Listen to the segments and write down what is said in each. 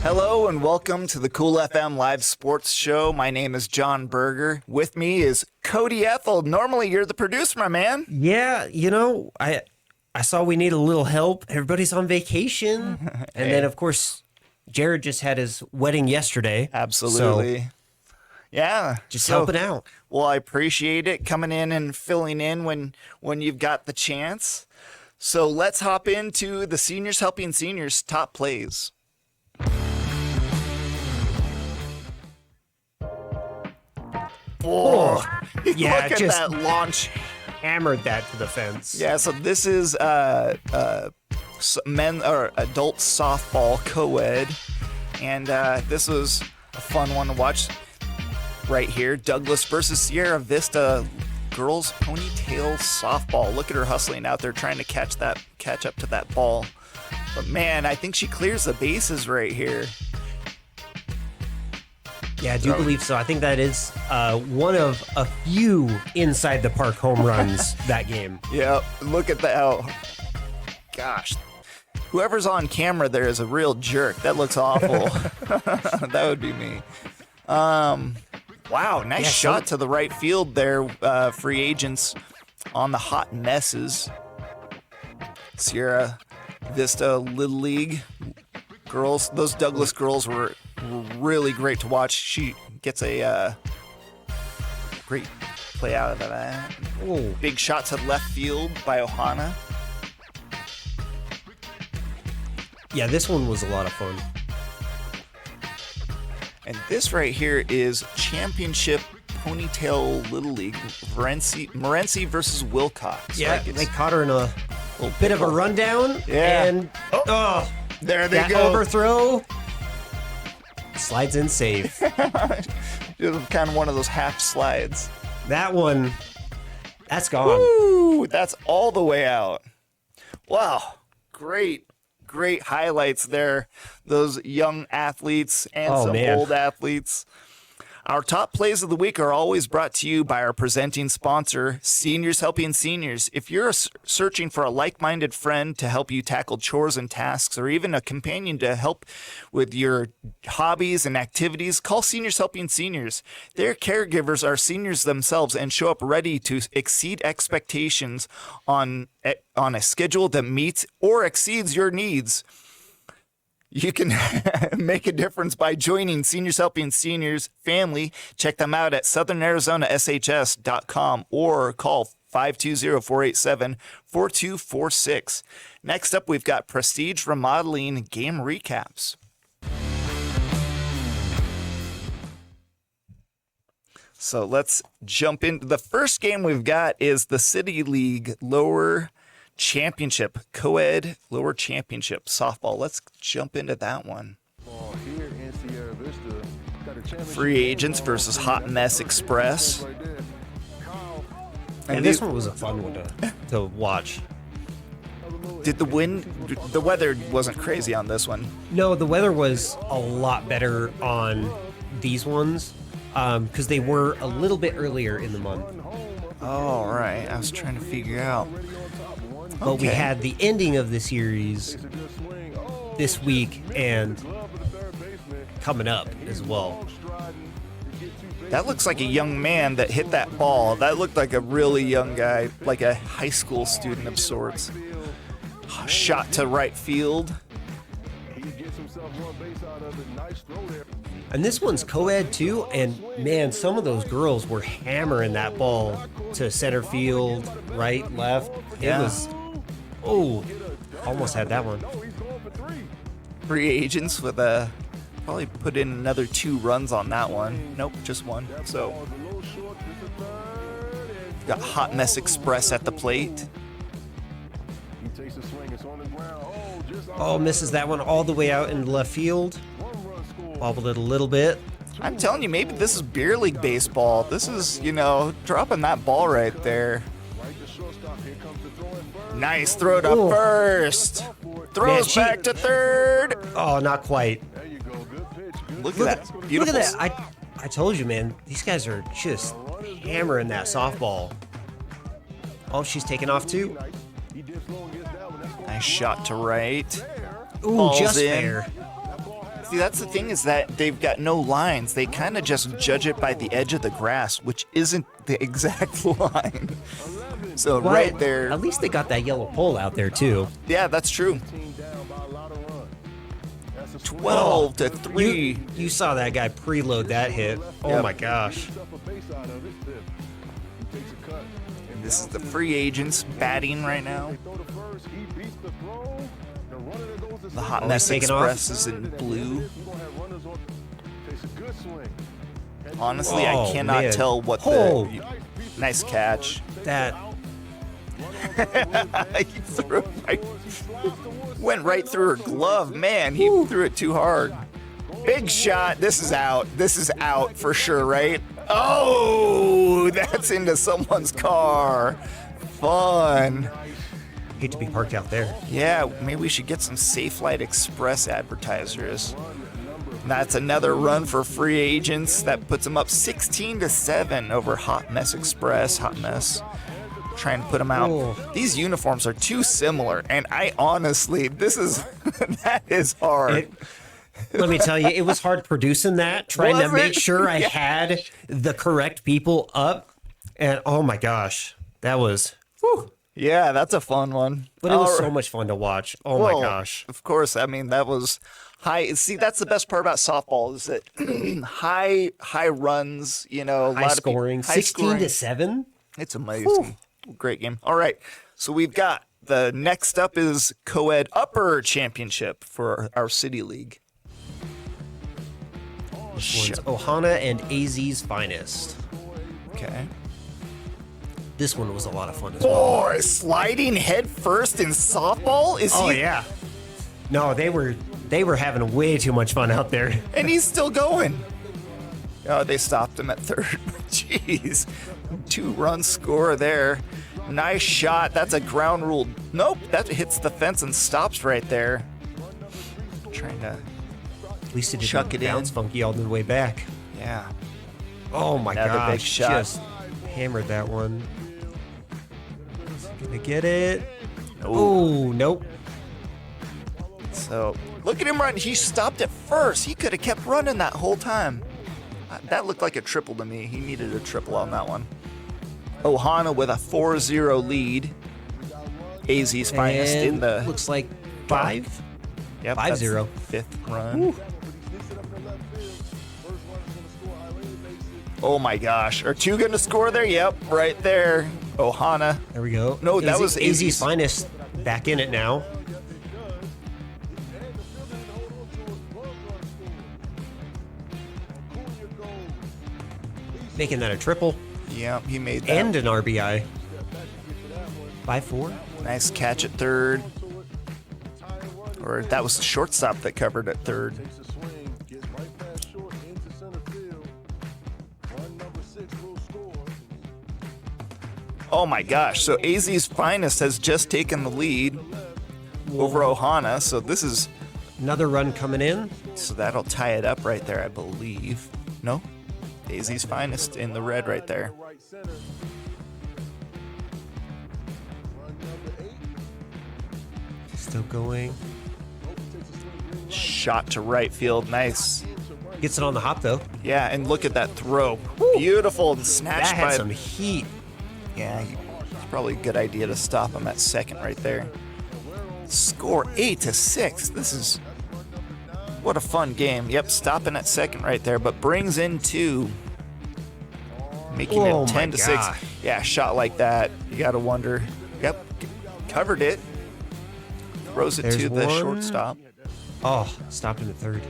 Hello and welcome to the Cool FM Live Sports Show. My name is Jon Berger. With me is Cody Ethell. Normally you're the producer, my man. Yeah, I saw we need a little help. Everybody's on vacation. And then, of course, Jared just had his wedding yesterday. Absolutely. So yeah. just helping out. Well, I appreciate it coming in and filling in when you've got the chance. So let's hop into the Seniors Helping Seniors top plays. Oh, yeah, look at just that launch. Hammered that to the fence. Yeah, so this is men or adult softball co-ed, and this was a fun one to watch right here. Douglas versus Sierra Vista girls ponytail softball. Look at her hustling out there trying to catch up to that ball. But man, I think she clears the bases right here. Yeah, I do believe so. I think that is one of a few inside the park home runs that game. Yep, look at that. Oh, gosh. Whoever's on camera there is a real jerk. That looks awful. That would be me. Wow, nice shot to the right field there. Free agents on the hot messes. Sierra Vista Little League girls. Those Douglas girls were really great to watch. She gets a great play out of that. Oh. Big shot to left field by Ohana. Yeah, this one was a lot of fun. And this right here is Championship Ponytail Little League. Morenci versus Wilcox. Yeah, Like they caught her in a little bit of a rundown. Yeah. And there they that go. overthrow slides in safe. It was kind of one of those half slides. That one, that's gone. Woo! That's all the way out. Wow. Great highlights there. Those young athletes and old athletes. Our top plays of the week are always brought to you by our presenting sponsor, Seniors Helping Seniors. If you're searching for a like-minded friend to help you tackle chores and tasks, or even a companion to help with your hobbies and activities, call Seniors Helping Seniors. Their caregivers are seniors themselves and show up ready to exceed expectations on a schedule that meets or exceeds your needs. You can make a difference by joining Seniors Helping Seniors family. Check them out at southernarizonaSHS.com or call 520-487-4246. Next up, we've got Prestige Remodeling game recaps. So let's jump into the first game we've got is the City League Lower Championship, co-ed lower championship softball. Let's jump into that one. Free agents versus Hot Mess Express. And this one was a fun one to watch. Did the weather wasn't crazy on this one? No, the weather was a lot better on these ones because they were a little bit earlier in the month. Oh, right. I was trying to figure out. But we had the ending of the series this week and coming up as well. That looks like a young man that hit that ball. That looked like a really young guy, like a high school student of sorts. Shot to right field. And this one's co-ed too, and man, some of those girls were hammering that ball to center field, right, left. It was, almost had that one. Free agents with probably put in another 2 runs on that one. Nope, just 1. So got Hot Mess Express at the plate. Oh, misses that one all the way out in left field. Bobbled it a little bit. I'm telling you, maybe this is beer league baseball. This is, dropping that ball right there. Nice throw to first. Throws back to third. Oh, not quite. Look at that. Beautiful. Look at that. I told you, man. These guys are just hammering that softball. Oh, she's taking off too. Nice shot to right. Ooh, Ball's just in. there. See, that's the thing is that they've got no lines. They kind of just judge it by the edge of the grass, which isn't the exact line. So Well, right there. At least they got that yellow pole out there too. Yeah, that's true. 12 to 3. You saw that guy preload that hit. Oh Yep. my gosh. And this is the free agents batting right now. The Hot Mess taking Express is in blue. Honestly, I cannot man. tell what Oh. Nice catch. That He threw it went right through her glove. Man, he threw it too hard. Big shot. This is out. This is out for sure, right? Oh, that's into someone's car. Fun. hate to be parked out there. Yeah, maybe we should get some Safe Light Express advertisers. That's another run for free agents. That puts them up 16 to 7 over Hot Mess Express. Hot Mess. Trying to put them out. Oh. These uniforms are too similar, and I honestly, this is that is hard. Let me tell you, it was hard producing that, trying to Was make it? sure I Yeah. had the correct people up. And oh my gosh, that was, whew. Yeah, that's a fun one. But it was All so right. much fun to watch. Oh Well, my gosh. Of course, I mean that was high. See, that's the best part about softball is that high runs. You know, a High lot of scoring, high 16 scoring. to 7. It's amazing. Great game. All right, so we've got the next up is co-ed upper championship for our city league. This one's Ohana and AZ's finest. Okay. This one was a lot of fun as well. Boy, sliding head first in softball? Is Oh he? yeah. No, they were having way too much fun out there. And he's still going. Oh, they stopped him at third. Jeez. 2-run score there. Nice shot. That's a ground rule. Nope, that hits the fence and stops right there. Trying to, At least it Chuck didn't it in. bounce funky all the way back. yeah. Oh my Another gosh. big shot. Just hammered that one. Gonna get it. Ooh. Oh, nope. So look at him run. He stopped at first. He could have kept running that whole time. That looked like a triple to me. He needed a triple on that one. Ohana with a 4-0 lead. AZ's finest in And the looks like 5. Yep, 5-0. that's fifth run. Oh my gosh. Are 2 going to score there? Yep, right there. Ohana. There we go. No, that was AZ's finest back in it now. Making that a triple Yep, he made that. and an RBI. 5-4. Nice catch at third. Or that was the shortstop that covered at third. Oh my gosh. So AZ's finest has just taken the lead over Ohana. So this is, Another run coming in. so that'll tie it up right there, I believe. No? AZ's finest in the red right there. Still going. Shot to right field. Nice. Gets it on the hop though. Yeah, and look at that throw. Beautiful and snatched That had by some heat. Yeah, it's probably a good idea to stop him at second right there. Score 8-6. This is what a fun game. Yep, stopping at second right there, but brings in 2, making Oh it my 10-6. gosh. Yeah, shot like that, you gotta wonder. Yep, covered it. Throws it There's to the one. shortstop. Oh, stopped him at third.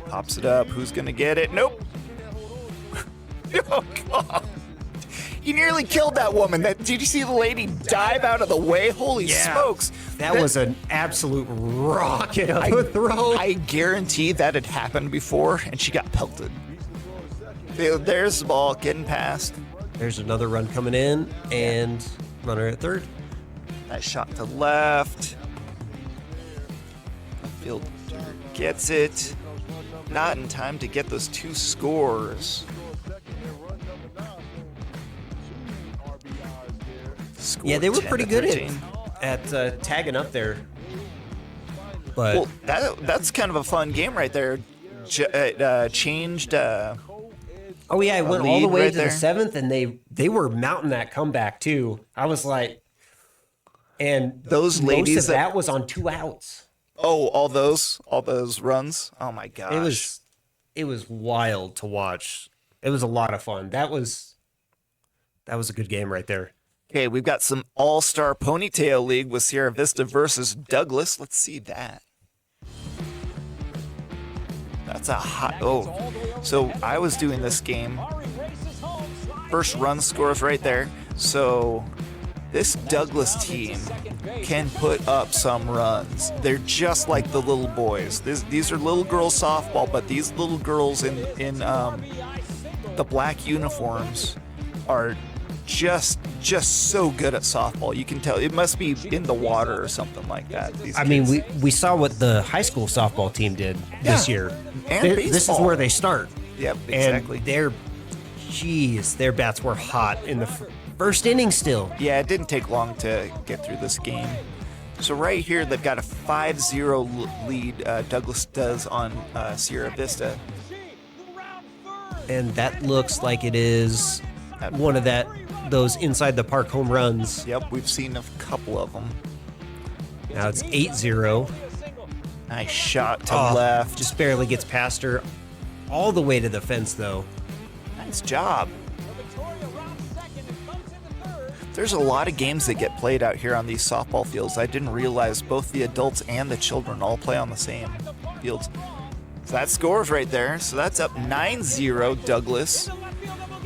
Pops it up. Who's gonna get it? Nope. Oh God. He nearly killed that woman. Did you see the lady dive out of the way? Holy smokes. That was an absolute rocket of a throw. I guarantee that had happened before, and she got pelted. There's the ball getting past. There's another run coming in, and runner at third. Nice shot to left. Fielder gets it. Not in time to get those 2 scores. Score Yeah, they were 10 pretty to good 13. at tagging up there. But that's kind of a fun game right there. Changed. Oh yeah, it went all the way right to there. the 7th, and they were mounting that comeback too. I was like, and Those most ladies of that was on 2 outs. Oh, all those runs. Oh my gosh. It was wild to watch. It was a lot of fun. That was a good game right there. Okay, we've got some All-Star Ponytail League with Sierra Vista versus Douglas. Let's see that. That's a hot. Oh, so I was doing this game. First run scores right there. So this Douglas team can put up some runs. They're just like the little boys. These are little girls softball, but these little girls in the black uniforms are just so good at softball. You can tell it must be in the water or something like that. I mean, we saw what the high school softball team did this year. And this is where they start. Yep, exactly. And their bats were hot in the first inning still. Yeah, it didn't take long to get through this game. So right here, they've got a 5-0 lead. Douglas does on Sierra Vista. And that looks like it is one of those inside the park home runs. Yep, we've seen a couple of them. Now it's 8-0. Nice shot to left. Just barely gets past her. All the way to the fence, though. Nice job. There's a lot of games that get played out here on these softball fields. I didn't realize both the adults and the children all play on the same fields. So that scores right there. So that's up 9-0, Douglas.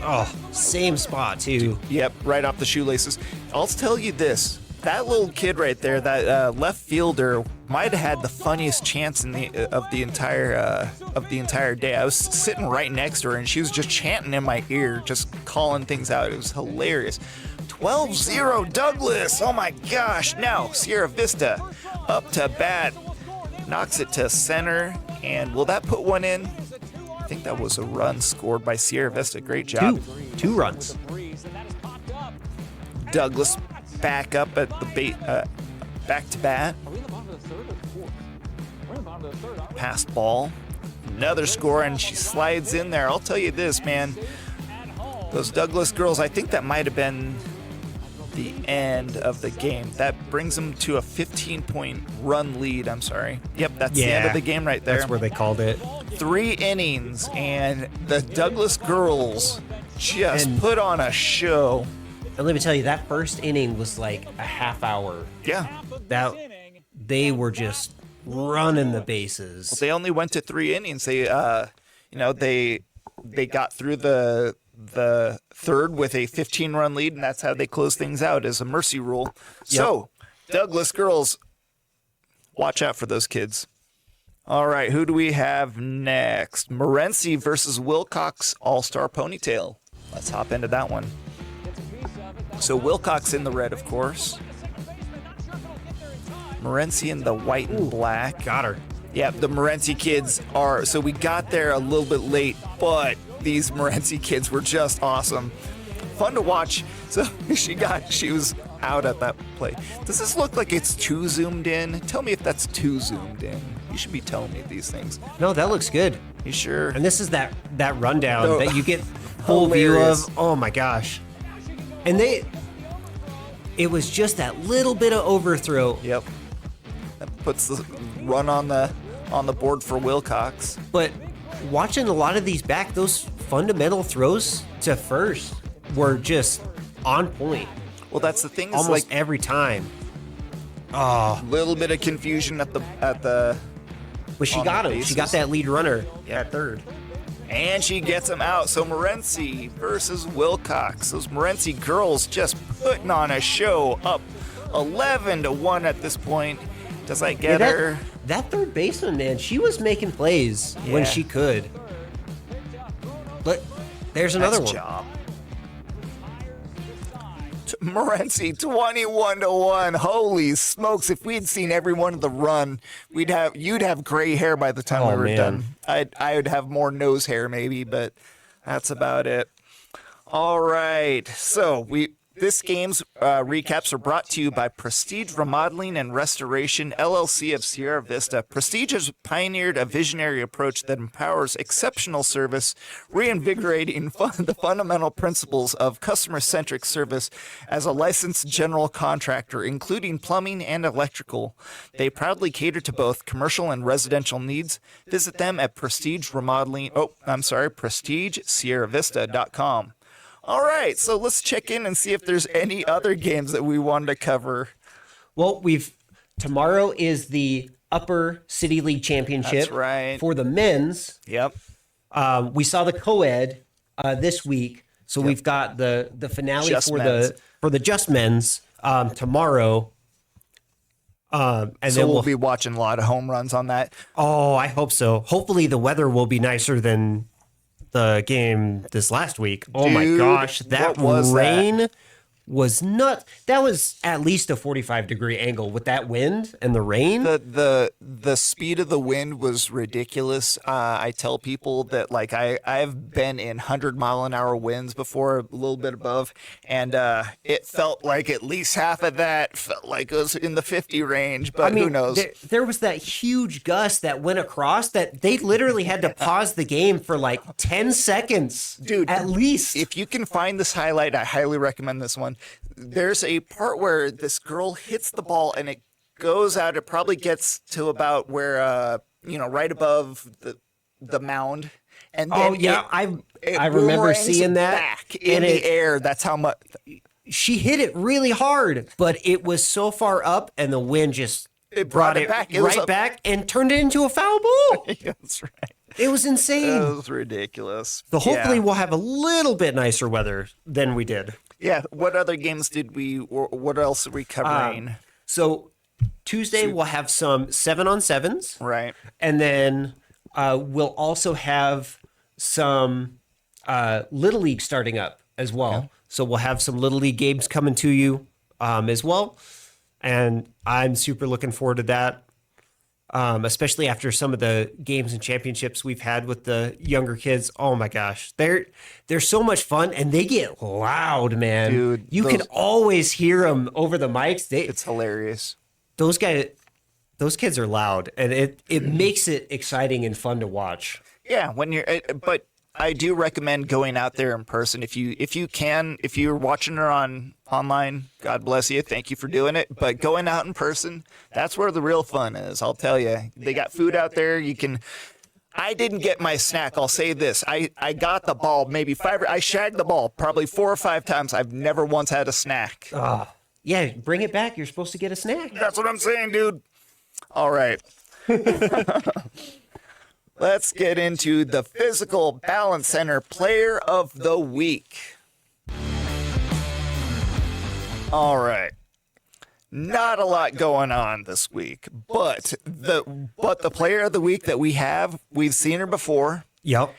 Oh, same spot, too. Yep, right off the shoelaces. I'll tell you this. That little kid right there, that left fielder, might have had the funniest chance of the entire day. I was sitting right next to her, and she was just chanting in my ear, just calling things out. It was hilarious. 12-0 Douglas. Oh my gosh. Now Sierra Vista up to bat, knocks it to center, and will that put one in? I think that was a run scored by Sierra Vista. Great job. Two runs. Douglas back up at the back to bat. Pass ball. Another score, and she slides in there. I'll tell you this, man. Those Douglas girls, I think that might have been the end of the game. That brings them to a 15-point run lead. I'm sorry. Yep, that's the end of the game right there. That's where they called it. 3 innings, and the Douglas girls just put on a show. And let me tell you, that first inning was like a half hour. Yeah. They were just running the bases. They only went to 3 innings. They got through the third with a 15-run lead, and that's how they closed things out as a mercy rule. So, Douglas girls, watch out for those kids. All right, who do we have next? Morenci versus Wilcox All-Star Ponytail. Let's hop into that one. So Wilcox in the red, of course. Morenci in the white and black. Got her. Yeah, the Morenci kids are... So we got there a little bit late, but these Morenci kids were just awesome. Fun to watch. So she was out at that play. Does this look like it's too zoomed in? Tell me if that's too zoomed in. You should be telling me these things. No, that looks good. You sure? And this is that rundown that you get full view of. Oh my gosh. And it was just that little bit of overthrow. Yep. That puts the run on the board for Wilcox. But watching a lot of these back, those fundamental throws to first were just on point. Well, that's the thing. Almost like every time. Oh, little bit of confusion at the. But she got him. She got that lead runner at third. And she gets him out. So Morenci versus Wilcox. Those Morenci girls just putting on a show, up 11-1 at this point. Does that get her? That third baseman, man, she was making plays when she could. But there's another one. Job. Morenci 21-1. Holy smokes! If we'd seen every one of the run, you'd have gray hair by the time we were done. I would have more nose hair maybe, but that's about it. All right, so This game's recaps are brought to you by Prestige Remodeling and Restoration, LLC of Sierra Vista. Prestige has pioneered a visionary approach that empowers exceptional service, reinvigorating the fundamental principles of customer-centric service as a licensed general contractor, including plumbing and electrical. They proudly cater to both commercial and residential needs. Visit them at PrestigeSierraVista.com. All right, so let's check in and see if there's any other games that we wanted to cover. Well, tomorrow is the Upper City League Championship. That's right. For the men's. Yep. We saw the co-ed this week, so we've got the finale for the just men's tomorrow. And so then we'll be watching a lot of home runs on that. Oh, I hope so. Hopefully the weather will be nicer than the game this last week. Oh, my gosh. That rain was nuts. That was at least a 45-degree angle with that wind and the rain. The speed of the wind was ridiculous. I tell people that, like, I've been in 100-mile-an-hour winds before, a little bit above, and it felt like at least half of that felt like it was in the 50 range, but who knows? There was that huge gust that went across that they literally had to pause the game for like 10 seconds. Dude, at least. If you can find this highlight, I highly recommend this one. There's a part where this girl hits the ball and it goes out. It probably gets to about where, right above the mound. And then I remember seeing that back in the air. That's how much she hit it really hard, but it was so far up and the wind just brought it back. Back and turned it into a foul ball. That's right. It was insane. It was ridiculous. So hopefully we'll have a little bit nicer weather than we did. Yeah. What other games what else are we covering? So Tuesday we'll have some 7-on-7s. Right. And then we'll also have some Little League starting up as well. Yeah. So we'll have some Little League games coming to you as well. And I'm super looking forward to that. Especially after some of the games and championships we've had with the younger kids. Oh my gosh, they're so much fun and they get loud, man. Dude, you can always hear them over the mics. It's hilarious. Those kids are loud, and it makes it exciting and fun to watch. Yeah, but I do recommend going out there in person if you can. If you're watching her online, God bless you. Thank you for doing it. But going out in person, that's where the real fun is. I'll tell you. They got food out there. I didn't get my snack. I'll say this. I got the ball maybe I shagged the ball probably 4 or 5 times. I've never once had a snack. Yeah, bring it back. You're supposed to get a snack. That's what I'm saying, dude. All right. Let's get into the Fyzical Balance Center Player of the Week. All right. Not a lot going on this week, but the Player of the Week that we've seen her before. Yep.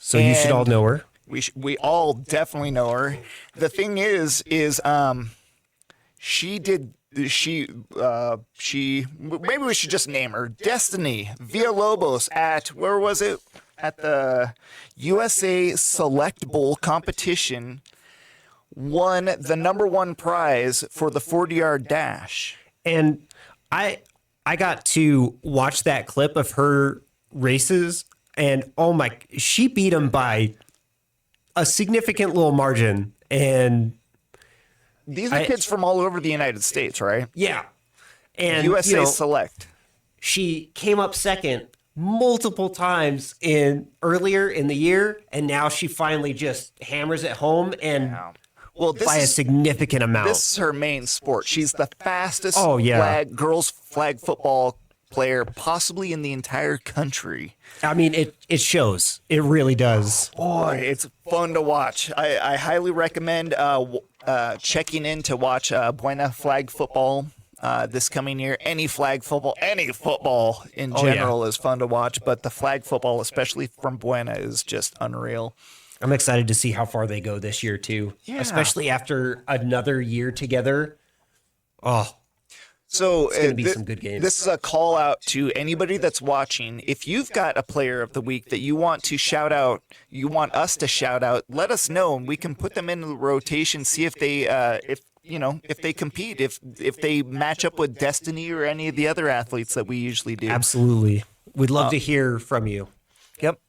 So you should all know her. We all definitely know her. The thing is maybe we should just name her Destiny Villalobos at the USA Select Bowl competition, won the #1 prize for the 40-yard dash. And I got to watch that clip of her races, and she beat him by a significant little margin. And these are kids from all over the United States, right? Yeah. And USA Select. She came up second multiple times earlier in the year, and now she finally just hammers it home by a significant amount. This is her main sport. She's the fastest girls flag football player possibly in the entire country. I mean, it shows. It really does. Boy, it's fun to watch. I highly recommend checking in to watch Buena flag football this coming year. Any football in general is fun to watch, but the flag football, especially from Buena, is just unreal. I'm excited to see how far they go this year too, especially after another year together. Oh, So It's going to be some good games. This is a call out to anybody that's watching. If you've got a player of the week that you want to shout out, you want us to shout out, let us know, and we can put them in the rotation. See if they, if they compete, if they match up with Destiny or any of the other athletes that we usually do. Absolutely, we'd love to hear from you. Yep.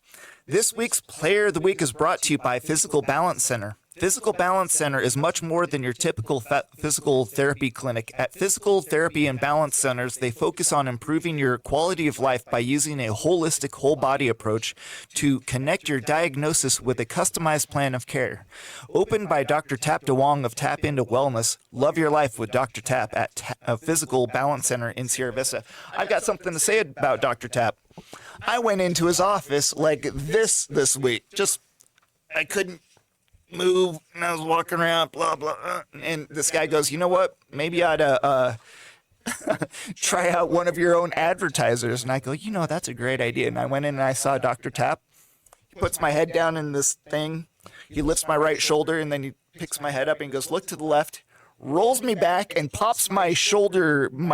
This week's Player of the Week is brought to you by Fyzical Balance Center. Fyzical Balance Center is much more than your typical physical therapy clinic. At Physical Therapy and Balance Centers, they focus on improving your quality of life by using a holistic whole-body approach to connect your diagnosis with a customized plan of care. Opened by Dr. Tap DeWong of Tap Into Wellness, love your life with Dr. Tap at Physical Balance Center in Sierra Vista. I've got something to say about Dr. Tap. I went into his office like this week. I couldn't move, and I was walking around, blah, blah, and this guy goes, you know what? Maybe I ought to try out one of your own advertisers. And I go, that's a great idea. And I went in and I saw Dr. Tap. He puts my head down in this thing. He lifts my right shoulder, and then he picks my head up and goes, look to the left, rolls me back, and pops my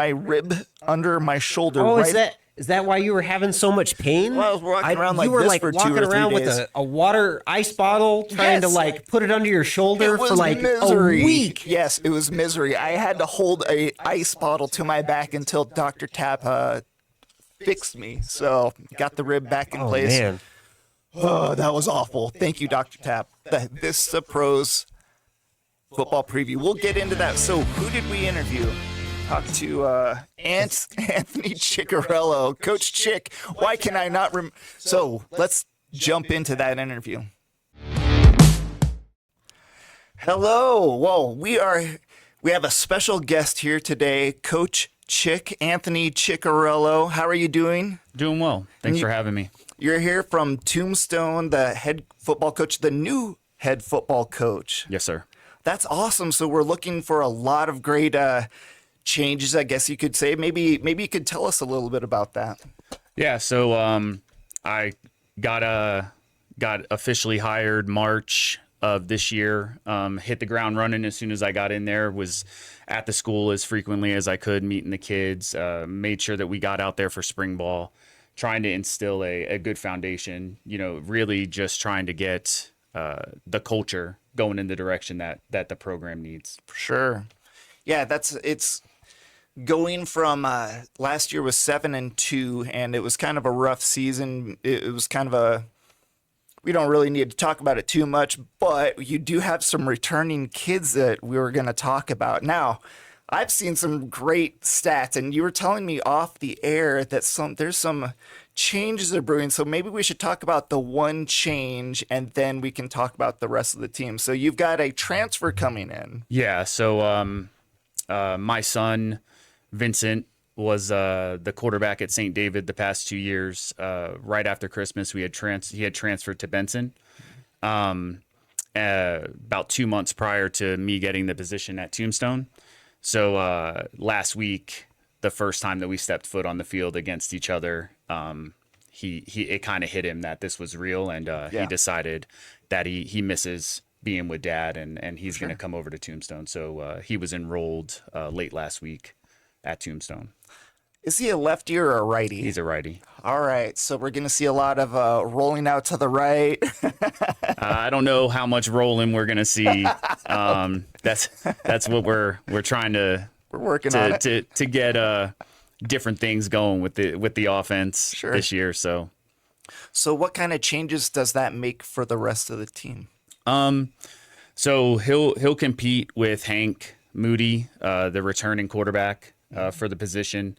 rib under my shoulder. Oh, right. Is that why you were having so much pain? Well, I was walking around like this for 2 or 3 days. You were walking around with a water ice bottle, trying to put it under your shoulder for misery. A week. Yes, it was misery. I had to hold a ice bottle to my back until Dr. Tap fixed me. So got the rib back in place. Man. Oh, that was awful. Thank you, Dr. Tap. The Vista Pros football preview. We'll get into that. So who did we interview? Talked to Anthony Ciccariello. Coach Chick, why can I not So let's jump into that interview. Hello. Well, we have a special guest here today, Coach Chick, Anthony Ciccariello. How are you doing? Doing well. Thanks for having me. You're here from Tombstone, the head football coach, the new head football coach. Yes, sir. That's awesome. So we're looking for a lot of great changes, I guess you could say. Maybe you could tell us a little bit about that. Yeah, so I got officially hired March of this year. Hit the ground running as soon as I got in there. Was at the school as frequently as I could, meeting the kids. Made sure that we got out there for spring ball, trying to instill a good foundation. Really just trying to get the culture going in the direction that the program needs. For sure. Yeah, it's going from last year was 7-2, and it was kind of a rough season. It was kind of we don't really need to talk about it too much, but you do have some returning kids that we were going to talk about. Now, I've seen some great stats, and you were telling me off the air that there's some changes are brewing. So maybe we should talk about the one change, and then we can talk about the rest of the team. So you've got a transfer coming in. Yeah. So my son Vincent was the quarterback at St. David the past 2 years. Right after Christmas, he had transferred to Benson. About 2 months prior to me getting the position at Tombstone. So last week, the first time that we stepped foot on the field against each other, it kind of hit him that this was real, and he decided that he misses being with Dad, and he's going to come over to Tombstone. So he was enrolled late last week at Tombstone. Is he a lefty or a righty? He's a righty. All right, so we're going to see a lot of rolling out to the right. I don't know how much rolling we're going to see. That's what we're trying to. We're working on it to get different things going with the offense this year. So what kind of changes does that make for the rest of the team? So he'll compete with Hank Moody, the returning quarterback for the position.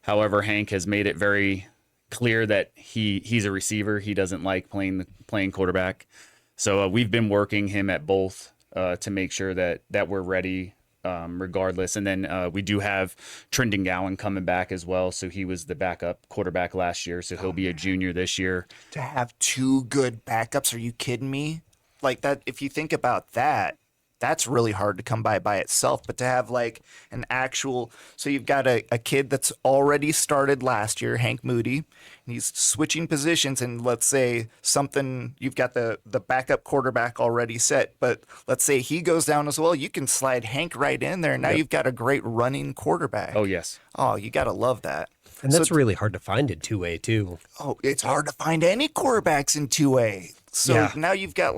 However, Hank has made it very clear that he's a receiver. He doesn't like playing quarterback. So we've been working him at both to make sure that we're ready regardless. And then we do have Trendon Gowan coming back as well. So he was the backup quarterback last year. So he'll be a junior this year. To have two good backups, are you kidding me? Like that, if you think about that, that's really hard to come by itself. But to have like an actual, so you've got a kid that's already started last year, Hank Moody, and he's switching positions. And let's say something, you've got the backup quarterback already set, but let's say he goes down as well. You can slide Hank right in there. And now you've got a great running quarterback. Oh, yes. Oh, you got to love that. And that's really hard to find in 2A too. Oh, it's hard to find any quarterbacks in 2A. So now you've got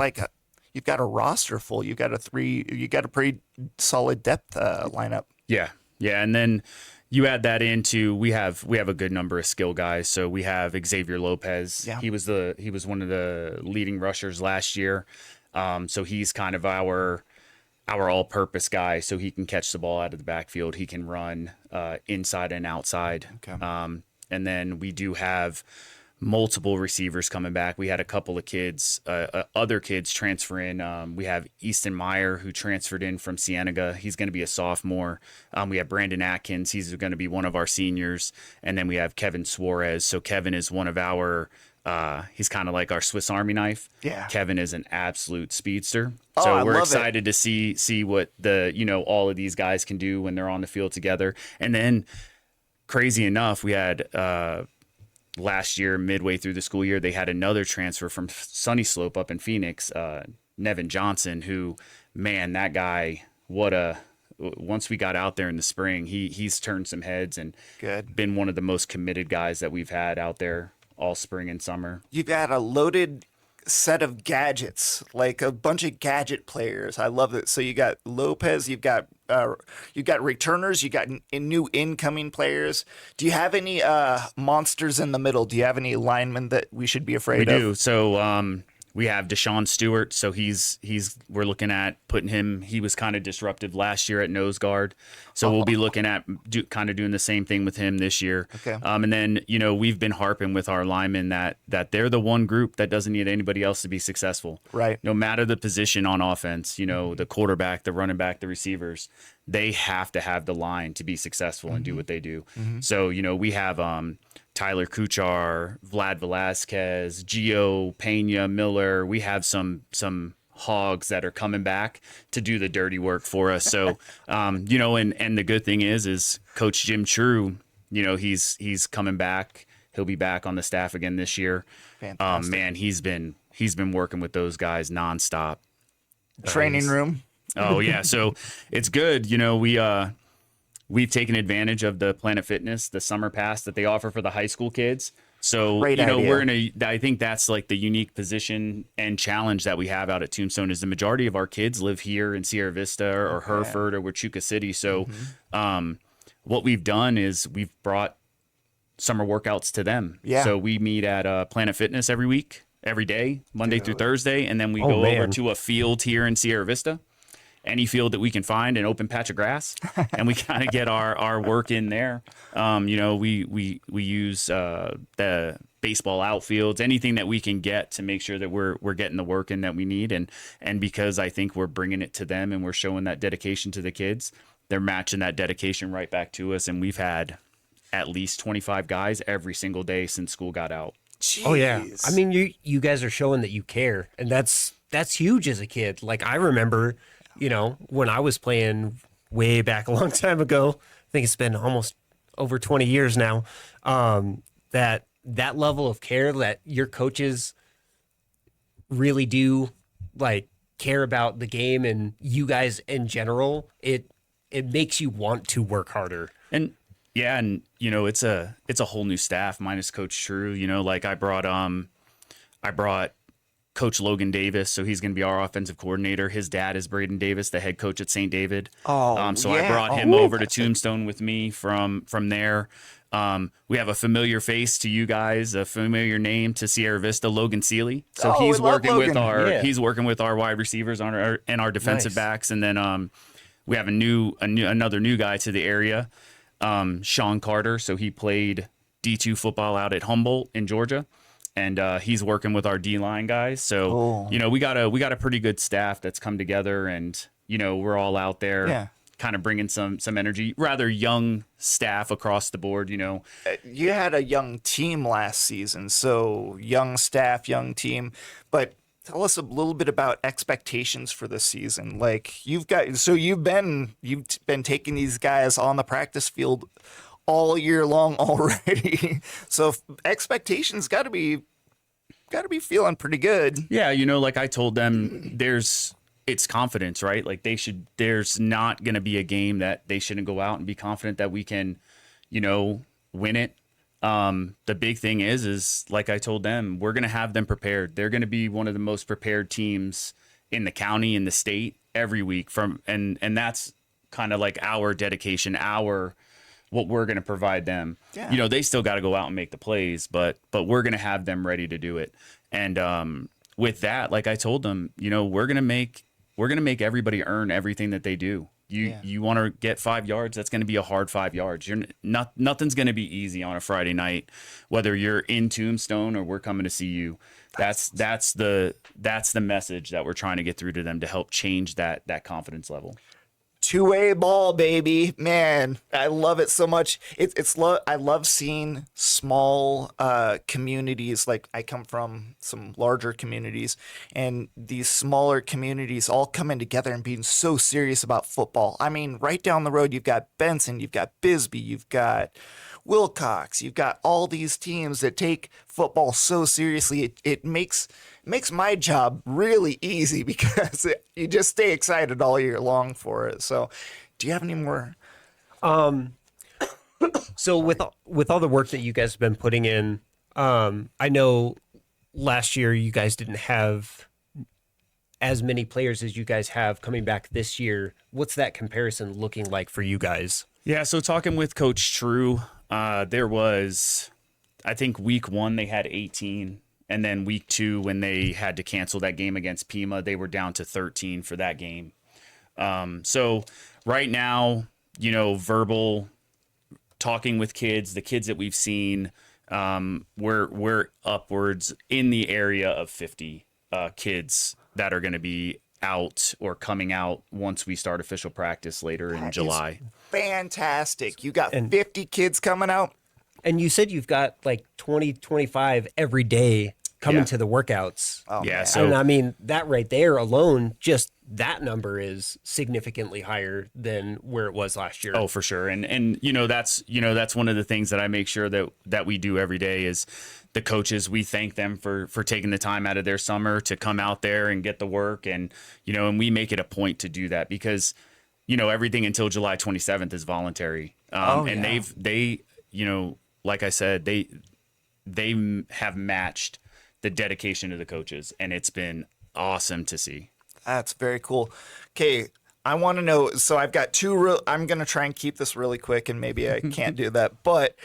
you've got a roster full. You got a pretty solid depth lineup. Yeah. And then you add that into, we have a good number of skill guys. So we have Xavier Lopez. Yeah. He was one of the leading rushers last year. So he's kind of our all-purpose guy, so he can catch the ball out of the backfield. He can run inside and outside. Okay. And then we do have multiple receivers coming back. We had a couple of kids, other kids transfer in. We have Easton Meyer, who transferred in from Cienega. He's going to be a sophomore. We have Brandon Atkins. He's going to be one of our seniors. And then we have Kevin Suarez. So Kevin is one of our he's kind of like our Swiss Army knife. Yeah. Kevin is an absolute speedster. So we're excited to see what all of these guys can do when they're on the field together. And then crazy enough, we had last year, midway through the school year, they had another transfer from Sunny Slope up in Phoenix, Nevin Johnson, who, man, that guy, once we got out there in the spring, he's turned some heads and been one of the most committed guys that we've had out there all spring and summer. You've got a loaded set of gadgets, like a bunch of gadget players. I love it. So you got Lopez, you've got returners, you got new incoming players. Do you have any monsters in the middle? Do you have any linemen that we should be afraid of? We do. So we have Deshaun Stewart. So we're looking at putting him. He was kind of disruptive last year at nose guard. So we'll be looking at doing the same thing with him this year. Okay. And then, we've been harping with our linemen that they're the one group that doesn't need anybody else to be successful. Right. No matter the position on offense, the quarterback, the running back, the receivers, they have to have the line to be successful and do what they do. Mm-hmm. So, we have Tyler Kuchar, Vlad Velasquez, Gio, Pena, Miller. We have some hogs that are coming back to do the dirty work for us. So, and the good thing is Coach Jim True, he's coming back. He'll be back on the staff again this year. Fantastic. Man, he's been working with those guys nonstop. Training room. Oh yeah. So it's good. We've taken advantage of the Planet Fitness, the summer pass that they offer for the high school kids. So, Great idea. I think that's like the unique position and challenge that we have out at Tombstone is the majority of our kids live here in Sierra Vista or Hereford or Huachuca City. So, what we've done is we've brought summer workouts to them. Yeah. So we meet at Planet Fitness every day, Monday through Thursday. And then we go over to a field here in Sierra Vista. Any field that we can find, an open patch of grass, and we kind of get our work in there. We use the baseball outfields, anything that we can get to make sure that we're getting the work in that we need. And because I think we're bringing it to them and we're showing that dedication to the kids, they're matching that dedication right back to us. And we've had at least 25 guys every single day since school got out. Jeez. Oh yeah, I mean you guys are showing that you care, and that's huge as a kid. Like I remember. When I was playing way back a long time ago, I think it's been almost over 20 years now, that level of care that your coaches really do like care about the game and you guys in general, it makes you want to work harder. And yeah, and it's a whole new staff minus Coach True. Like I brought Coach Logan Davis, so he's going to be our offensive coordinator. His dad is Braden Davis, the head coach at St. David. I brought him over to Tombstone with me from there. We have a familiar face to you guys, a familiar name to Sierra Vista, Logan Seeley. So he's working with our wide receivers and our defensive backs, and then we have another new guy to the area, Sean Carter. So he played D2 football out at Humboldt in Georgia. And he's working with our D-line guys. So, we got a pretty good staff that's come together, and, we're all out there kind of bringing some energy, rather young staff across the board, You had a young team last season, so young staff, young team. But tell us a little bit about expectations for this season. Like you've been taking these guys on the practice field all year long already. So expectations got to be feeling pretty good. Yeah, like I told them, it's confidence, right? Like there's not going to be a game that they shouldn't go out and be confident that we can, win it. The big thing is like I told them, we're going to have them prepared. They're going to be one of the most prepared teams in the county, in the state every week and that's kind of like our dedication, what we're going to provide them. Yeah. They still got to go out and make the plays, but we're going to have them ready to do it. And with that, like I told them, we're going to make everybody earn everything that they do. You want to get 5 yards, that's going to be a hard 5 yards. Nothing's going to be easy on a Friday night, whether you're in Tombstone or we're coming to see you. That's the message that we're trying to get through to them to help change that confidence level. Two-way ball, baby. Man, I love it so much. I love seeing small communities. Like I come from some larger communities, and these smaller communities all coming together and being so serious about football. I mean, right down the road, you've got Benson, you've got Bisbee, you've got Wilcox, you've got all these teams that take football so seriously. It makes my job really easy because you just stay excited all year long for it. So do you have any more? So with all the work that you guys have been putting in, I know last year you guys didn't have as many players as you guys have coming back this year. What's that comparison looking like for you guys? Yeah, so talking with Coach True, there was, I think week 1 they had 18, and then week 2 when they had to cancel that game against Pima, they were down to 13 for that game. So right now, verbal talking with kids, the kids that we've seen, we're upwards in the area of 50 kids that are going to be out or coming out once we start official practice later in July. Fantastic. You got 50 kids coming out. And you said you've got like 20, 25 every day coming to the workouts. Oh, yeah. man. So And I mean, that right there alone, just that number is significantly higher than where it was last year. Oh, for sure. And that's one of the things that I make sure that we do every day is the coaches, we thank them for taking the time out of their summer to come out there and get the work. And, and we make it a point to do that because, everything until July 27th is voluntary. And they, like I said, they have matched the dedication of the coaches, and it's been awesome to see. That's very cool. Okay, I want to know. So I've got I'm going to try and keep this really quick, and maybe I can't do that. But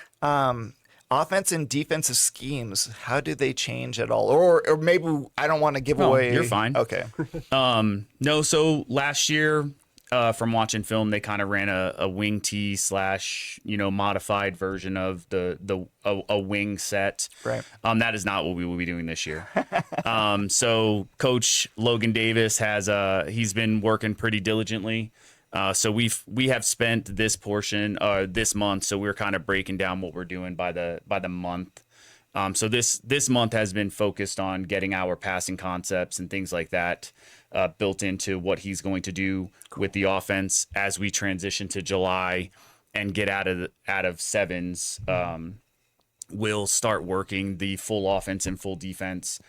offense and defensive schemes, how do they change at all? Or maybe I don't want to give away. You're fine. Okay. No. So last year, from watching film, they kind of ran a wing tee / modified version of a wing set. Right. That is not what we will be doing this year. So Coach Logan Davis he's been working pretty diligently. So we have spent this portion this month. So we're kind of breaking down what we're doing by the month. So this month has been focused on getting our passing concepts and things like that built into what he's going to do with the offense as we transition to July and get out of sevens. We'll start working the full offense and full defense,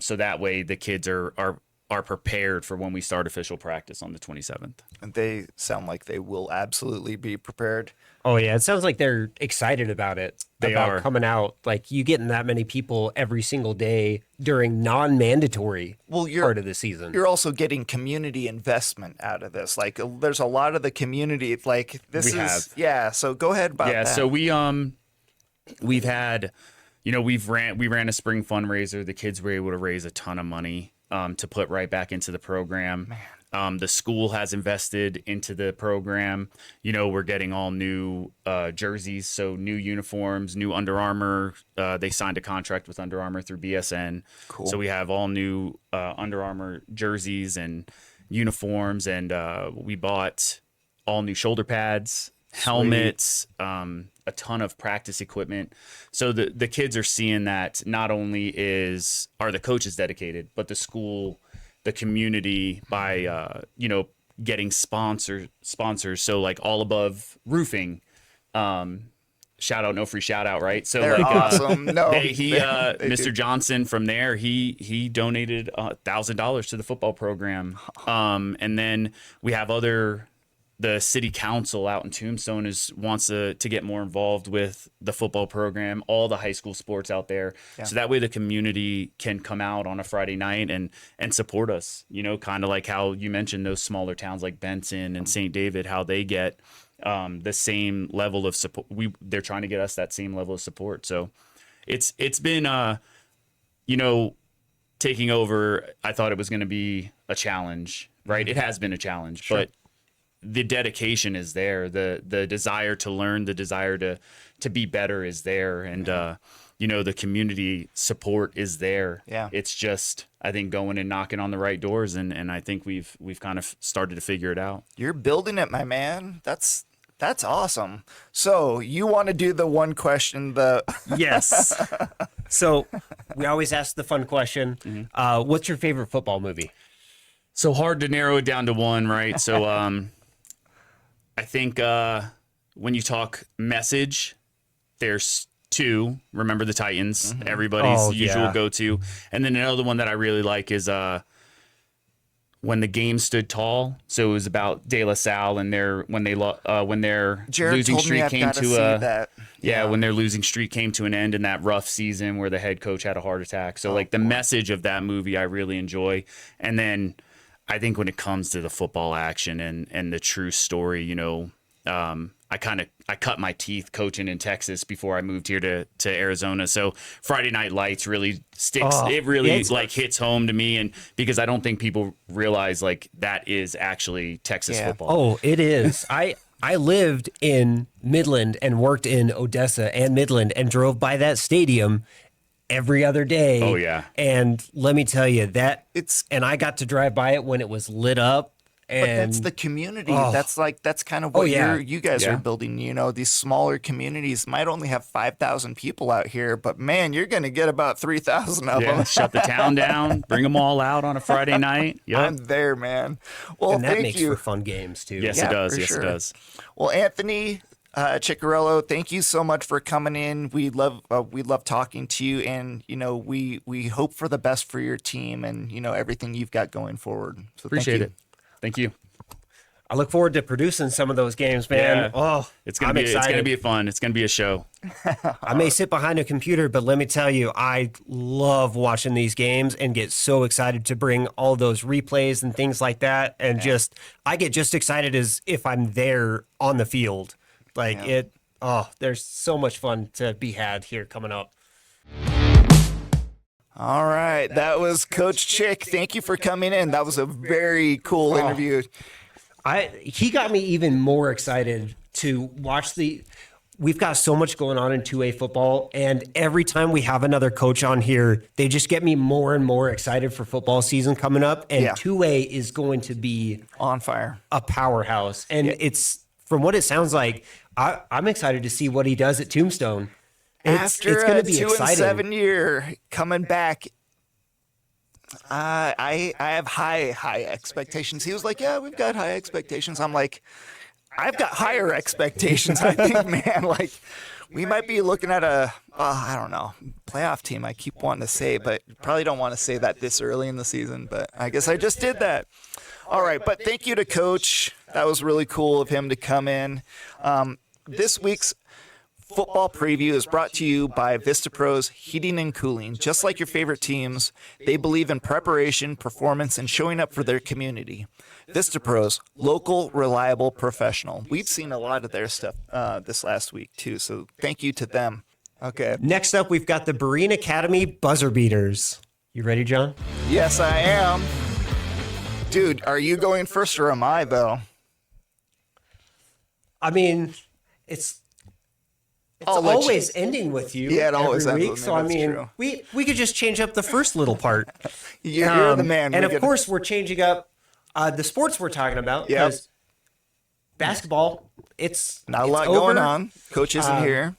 so that way the kids are prepared for when we start official practice on the 27th. And they sound like they will absolutely be prepared. Oh yeah, it sounds like they're excited about it. They about are coming out. Like you getting that many people every single day during non-mandatory part of the season. You're also getting community investment out of this. Like there's a lot of the community. Like this have. So go ahead about that. Yeah. So we've had, we ran a spring fundraiser. The kids were able to raise a ton of money to put right back into the program. Man. The school has invested into the program. We're getting all new jerseys, so new uniforms, new Under Armour. They signed a contract with Under Armour through BSN. Cool. So we have all new Under Armour jerseys and uniforms, and we bought all new shoulder pads, helmets, a ton of practice equipment. So the kids are seeing that not only are the coaches dedicated, but the school, the community by, getting sponsors. So like All Above Roofing, shout out, no free shout out, right? So they're like awesome. No, Mr. Johnson from there, he donated $1,000 to the football program. And then we have the city council out in Tombstone wants to get more involved with the football program, all the high school sports out there. Yeah. So that way the community can come out on a Friday night and support us, kind of like how you mentioned those smaller towns like Benson and St. David, how they get the same level of support. They're trying to get us that same level of support. So it's been, taking over. I thought it was going to be a challenge, right? It has been a challenge, sure. But the dedication is there. The desire to learn, the desire to be better is there. And, the community support is there. Yeah. It's just, I think, going and knocking on the right doors. And I think we've kind of started to figure it out. You're building it, my man. That's awesome. So you want to do the one question, Yes. So we always ask the fun question. Mm-hmm. What's your favorite football movie? So hard to narrow it down to one, right? So I think when you talk message, there's two. Remember the Titans, mm-hmm. Everybody's usual go-to. And then another one that I really like is When the Game Stood Tall. So it was about De La Salle and when their Jared losing streak came to when their losing streak came to an end in that rough season where the head coach had a heart attack. So the message of that movie I really enjoy. And then I think when it comes to the football action and the true story, I cut my teeth coaching in Texas before I moved here to Arizona. So Friday Night Lights really sticks. It really hits home to me, and because I don't think people realize that is actually Texas football. Oh, it is. I lived in Midland and worked in Odessa and Midland and drove by that stadium every other day. Oh yeah. And let me tell you and I got to drive by it when it was lit up. But that's the community. That's kind of what you guys are building. These smaller communities might only have 5,000 people out here, but man, you're going to get about 3,000 of them. Shut the town down, bring them all out on a Friday night. Yep. I'm there, man. Well, and that thank makes you. for fun games too. Yes, it does. Yes, it does. Well, Anthony Ciccariello, thank you so much for coming in. We love talking to you, and we hope for the best for your team and everything you've got going forward. So appreciate it. Thank you. I look forward to producing some of those games, man. Yeah. It's gonna be fun. It's gonna be a show. I may sit behind a computer, but let me tell you, I love watching these games and get so excited to bring all those replays and things like that. And I get just excited as if I'm there on the field. There's so much fun to be had here coming up. All right. That was Coach Chick. Thank you for coming in. That was a very cool interview. He got me even more excited to watch we've got so much going on in 2A football, and every time we have another coach on here, they just get me more and more excited for football season coming up, and 2A is going to be on fire, a powerhouse. And it's, from what it sounds like, I'm excited to see what he does at Tombstone. After it's going to be 2-7 year coming back, I have high expectations. He was like, "Yeah, we've got high expectations." I'm like, "I've got higher expectations." I think, man, we might be looking at I don't know, playoff team. I keep wanting to say, but probably don't want to say that this early in the season. But I guess I just did that. All right, but thank you to Coach. That was really cool of him to come in. This week's football preview is brought to you by Vista Pros Heating and Cooling. Just like your favorite teams, they believe in preparation, performance, and showing up for their community. Vista Pros, local, reliable, professional. We've seen a lot of their stuff this last week too, so thank you to them. Okay. Next up, we've got the Berean Academy Buzzer Beaters. You ready, John? Yes, I am. Dude, are you going first or am I, though? I mean, it's always ending with you. Yeah, it always ends with me. So I mean, we could just change up the first little part. You're the man. And of course, we're changing up the sports we're talking about. Yep. basketball, it's Not a it's lot over. going on. Coach isn't here.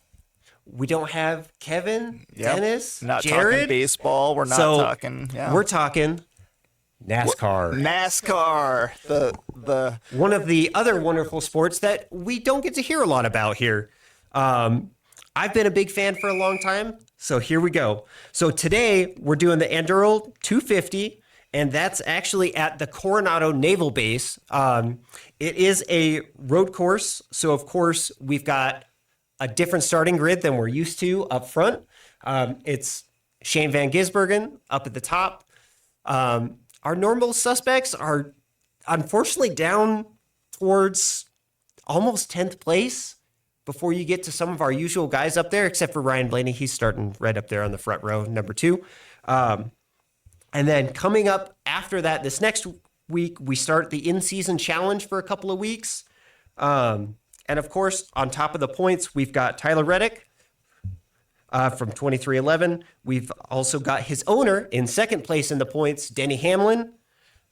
We don't have Kevin, Yep. Dennis, Not Jared. talking baseball. We're not So, talking. Yeah. We're talking NASCAR. NASCAR. The One of the other wonderful sports that we don't get to hear a lot about here. I've been a big fan for a long time, so here we go. So today we're doing the Anduril 250, and that's actually at the Coronado Naval Base. It is a road course, so of course we've got a different starting grid than we're used to up front. It's Shane Van Gisbergen up at the top. Our normal suspects are unfortunately down towards almost 10th place before you get to some of our usual guys up there, except for Ryan Blaney. He's starting right up there on the front row, number 2. And then coming up after that, this next week, we start the in-season challenge for a couple of weeks. And of course, on top of the points, we've got Tyler Reddick from 2311. We've also got his owner in second place in the points, Denny Hamlin.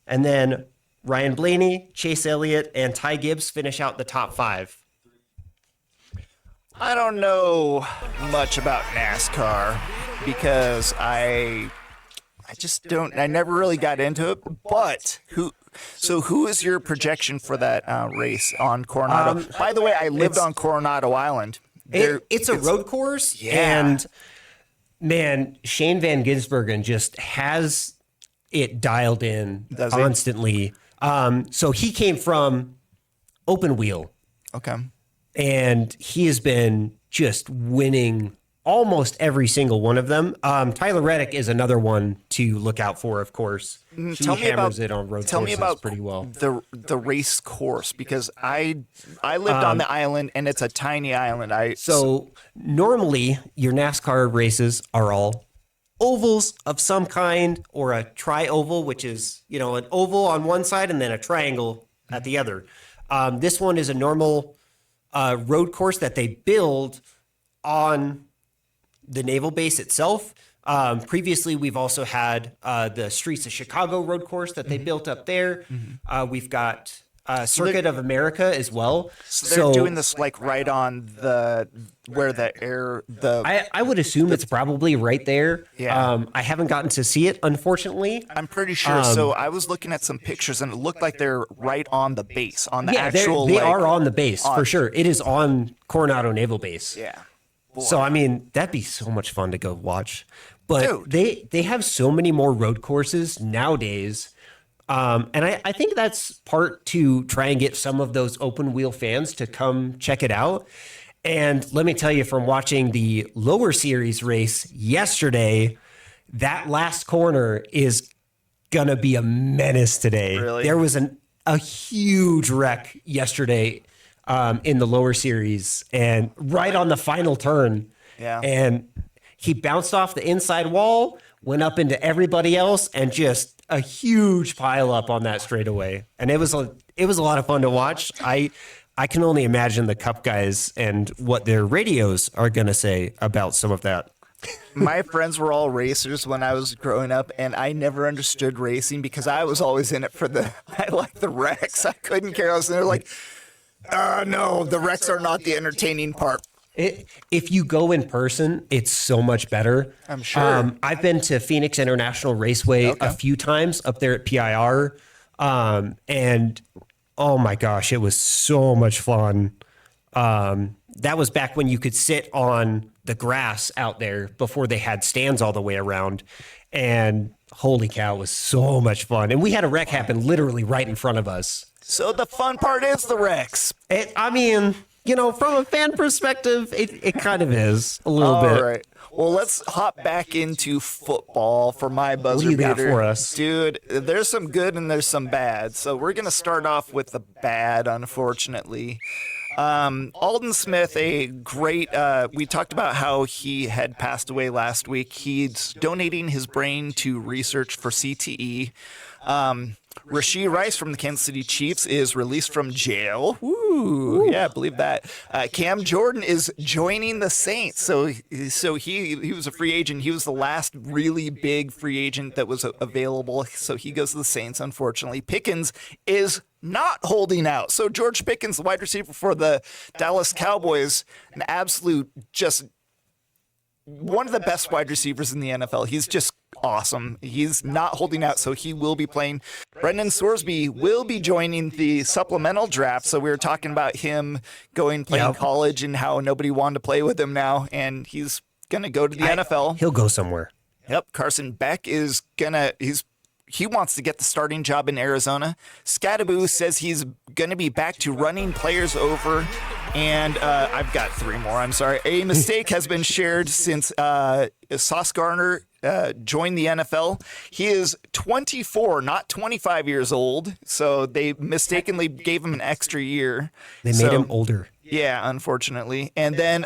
And then Ryan Blaney, Chase Elliott, and Ty Gibbs finish out the top 5. I don't know much about NASCAR because I just don't. I never really got into it. But who is your projection for that race on Coronado? By the way, I lived on Coronado Island. It's a road course, and man, Shane Van Gisbergen just has it dialed in constantly. So he came from open wheel. Okay. And he has been just winning almost every single one of them. Tyler Reddick is another one to look out for, of course. He hammers it on road courses pretty well. The race course, because I lived on the island, and it's a tiny island. So normally your NASCAR races are all ovals of some kind, or a tri-oval, which is, an oval on one side and then a triangle at the other. This one is a normal road course that they build on the naval base itself. Previously, we've also had the Streets of Chicago road course that they built up there. We've got Circuit of America as well. So they're doing this like right on where the air. I would assume it's probably right there. Yeah. I haven't gotten to see it, unfortunately. I'm pretty sure. So I was looking at some pictures, and it looked like they're right on the base, on the actual. They are on the base for sure. It is on Coronado Naval Base. Yeah. Boy. So I mean, that'd be so much fun to go watch. But they have so many more road courses nowadays. And I think that's part to try and get some of those open wheel fans to come check it out. And let me tell you, from watching the lower series race yesterday, that last corner is going to be a menace today. Really? There was a huge wreck yesterday in the lower series, and right on the final turn. Yeah. And he bounced off the inside wall, went up into everybody else, and just a huge pile up on that straightaway. And it was a lot of fun to watch. I can only imagine the Cup guys and what their radios are going to say about some of that. My friends were all racers when I was growing up, and I never understood racing because I was always in it for I like the wrecks. I couldn't care less. And they're like, no, the wrecks are not the entertaining part. If you go in person, it's so much better. I'm sure. I've been to Phoenix International Raceway a few times up there at PIR. And oh my gosh, it was so much fun. That was back when you could sit on the grass out there before they had stands all the way around. And holy cow, it was so much fun. And we had a wreck happen literally right in front of us. So the fun part is the wrecks. From a fan perspective, it kind of is a little bit. All right. Well, let's hop back into football for my buzzer What do you got beater. for us? Dude, there's some good and there's some bad. So we're going to start off with the bad, unfortunately. Alden Smith, a great, we talked about how he had passed away last week. He's donating his brain to research for CTE. Rashee Rice from the Kansas City Chiefs is released from jail. Ooh. Yeah, believe that. Cam Jordan is joining the Saints. So he was a free agent. He was the last really big free agent that was available. So he goes to the Saints, unfortunately. Pickens is not holding out. So George Pickens, the wide receiver for the Dallas Cowboys, an absolute just one of the best wide receivers in the NFL. He's just awesome. He's not holding out, so he will be playing. Brendan Sorsby will be joining the supplemental draft. So we were talking about him playing college and how nobody wanted to play with him now, and he's going to go to the NFL. He'll go somewhere. Yep. Carson Beck is he wants to get the starting job in Arizona. Scadaboo says he's going to be back to running players over. And I've got 3 more. I'm sorry. A mistake has been shared since Sauce Gardner joined the NFL. He is 24, not 25 years old. So they mistakenly gave him an extra year. They made him older. Yeah, unfortunately. And then,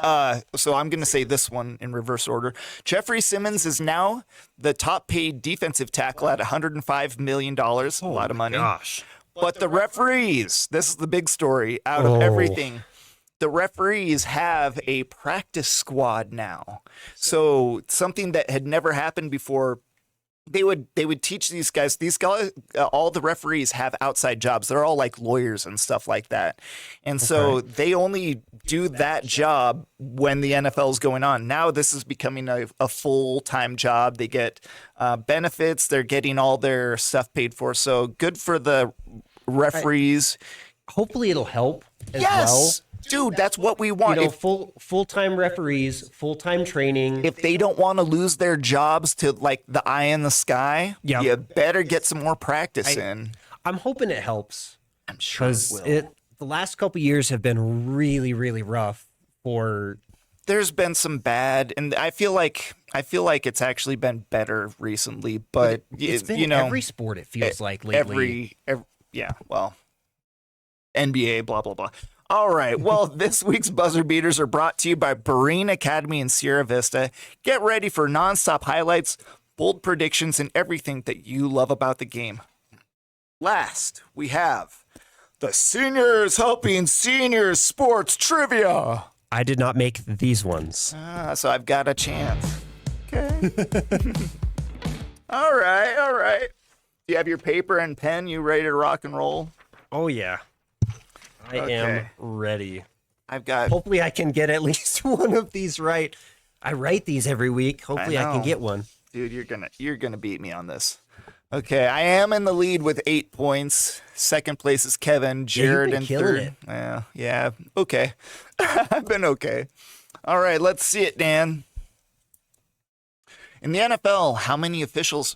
so I'm going to say this one in reverse order. Jeffrey Simmons is now the top paid defensive tackle at $105 million. A lot of money. Gosh. But the referees, this is the big story out of everything. The referees have a practice squad now. So something that had never happened before. They would teach these guys, all the referees have outside jobs. They're all like lawyers and stuff like that. And so they only do that job when the NFL is going on. Now this is becoming a full-time job. They get benefits. They're getting all their stuff paid for. So good for the referees. Hopefully it'll help as well. Dude, that's what we want. You know, full-time referees, full-time training. If they don't want to lose their jobs to like the eye in the sky, you better get some more practice in. I'm hoping it helps. I'm sure it will. The last couple of years have been really, really rough for. There's been some bad, and I feel like it's actually been better recently. But it's been every sport. It feels like lately. NBA, blah blah blah. All right. Well, this week's buzzer beaters are brought to you by Berean Academy in Sierra Vista. Get ready for nonstop highlights, bold predictions, and everything that you love about the game. Last, we have the Seniors Helping Seniors Sports Trivia. I did not make these ones. So I've got a chance. Okay. All right. Do you have your paper and pen? You ready to rock and roll? Oh, yeah. I am ready. Hopefully I can get at least one of these right. I write these every week. Hopefully I can get one. Dude, you're gonna beat me on this. Okay, I am in the lead with 8 points. Second place is Kevin, Jared, and third. Yeah. Okay. I've been okay. All right, let's see it, Dan. In the NFL, how many officials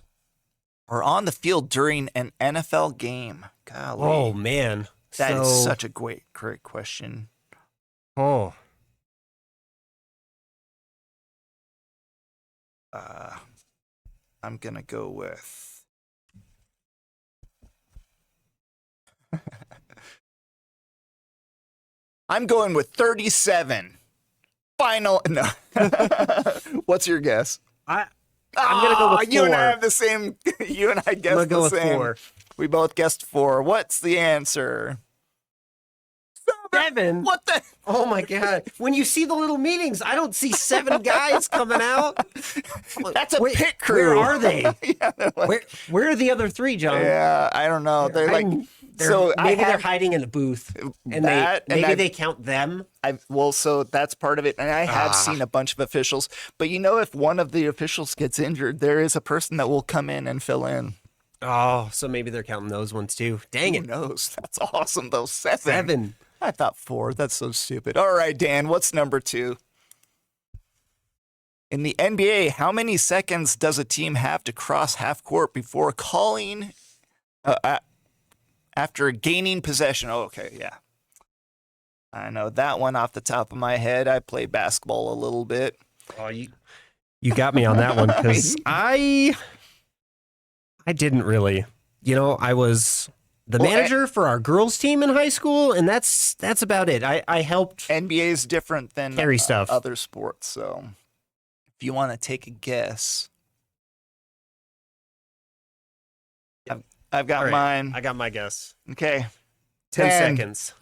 are on the field during an NFL game? Golly. Oh man. That is such a great question. Oh. I'm going to go with... I'm going with 37. Final... No. What's your guess? I'm going to go with 4. You and I have the same... You and I guessed the same. 4. We both guessed 4. What's the answer? 7. What the? Oh my God! When you see the little meetings, I don't see 7 guys coming out. That's a pit crew. Where are they? Like, where are the other 3, John? Yeah, I don't know. They're they're hiding in a booth, and they count them. So that's part of it. And I have seen a bunch of officials, but if one of the officials gets injured, there is a person that will come in and fill in. Oh, so maybe they're counting those ones too. Dang it! Who knows? That's awesome though. 7. 7. I thought 4. That's so stupid. All right, Dan, what's number 2? In the NBA, how many seconds does a team have to cross half court before calling after gaining possession? Oh, okay, yeah. I know that one off the top of my head. I play basketball a little bit. Oh, you got me on that one because I didn't really. I was the manager for our girls team in high school, and that's about it. I helped. NBA is different than carry stuff. Other sports, so if you want to take a guess, I've got mine. I got my guess. Okay, 10 seconds.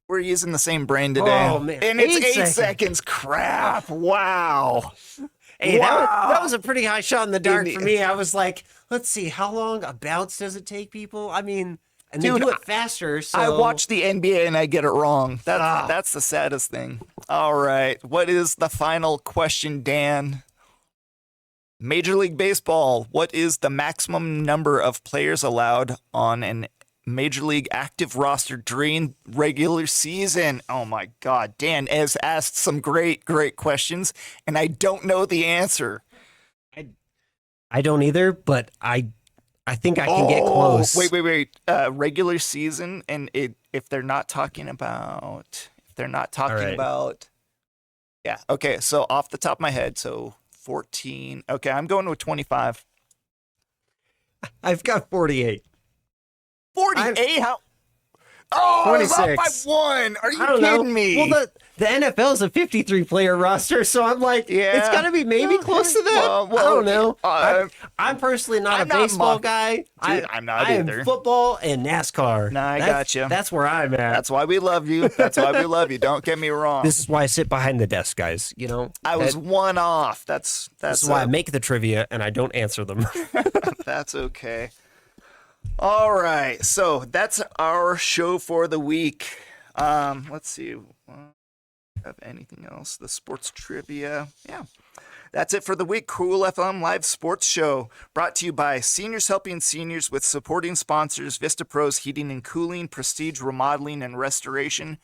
We're using the same brain today. Oh man, and it's 8 seconds. Crap! Wow. Hey, that was a pretty high shot in the dark for me. I was like, let's see, how long a bounce does it take people? I mean, And they do it faster. So I watch the NBA and I get it wrong. That's the saddest thing. All right. What is the final question, Dan? Major League Baseball. What is the maximum number of players allowed on an Major League active roster during regular season? Oh my God. Dan has asked some great questions, and I don't know the answer. I don't either, but I think I can get close. Wait. Regular season, and if they're not talking about, yeah. Okay, so off the top of my head, so 14. Okay, I'm going with 25. I've got 48. 48? How? Oh, 26. I was off by 1. Are you kidding me? Well, the NFL is a 53-player roster, so I'm like, it's got to be maybe close to that. I don't know. I'm personally not a baseball guy. Dude, I'm not either. I am football and NASCAR. Nah, I got you. That's where I'm at. That's why we love you. Don't get me wrong. This is why I sit behind the desk, guys. You know, I was 1 off. This is why I make the trivia and I don't answer them. That's okay. All right, so that's our show for the week. Let's see. Have anything else? The sports trivia. Yeah. That's it for the week. Cool FM Live Sports Show, brought to you by Seniors Helping Seniors, with supporting sponsors Vista Pros Heating and Cooling, Prestige Remodeling and Restoration,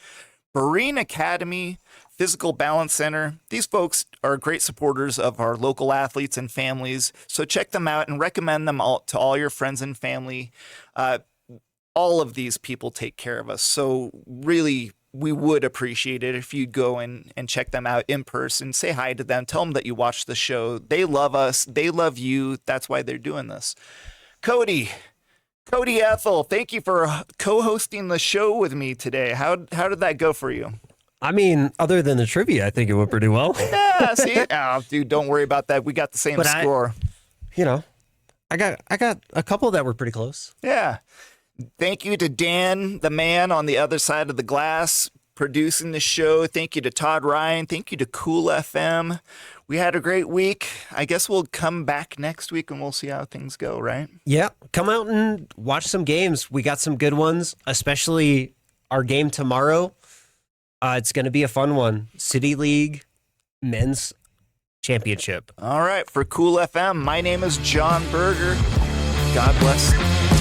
Berean Academy, Fyzical Balance Center. These folks are great supporters of our local athletes and families, so check them out and recommend them to all your friends and family. All of these people take care of us, so really, we would appreciate it if you'd go and check them out in person. Say hi to them. Tell them that you watched the show. They love us. They love you. That's why they're doing this. Cody Ethell, thank you for co-hosting the show with me today. How did that go for you? I mean, other than the trivia, I think it went pretty well. Yeah, see? Oh, dude, don't worry about that. We got the same score. I got a couple that were pretty close. Yeah. Thank you to Dan, the man on the other side of the glass, producing the show. Thank you to Todd Ryan. Thank you to Cool FM. We had a great week. I guess we'll come back next week and we'll see how things go, right? Yeah. Come out and watch some games. We got some good ones, especially our game tomorrow. It's going to be a fun one. City League Men's Championship. All right. For Cool FM, my name is Jon Berger. God bless.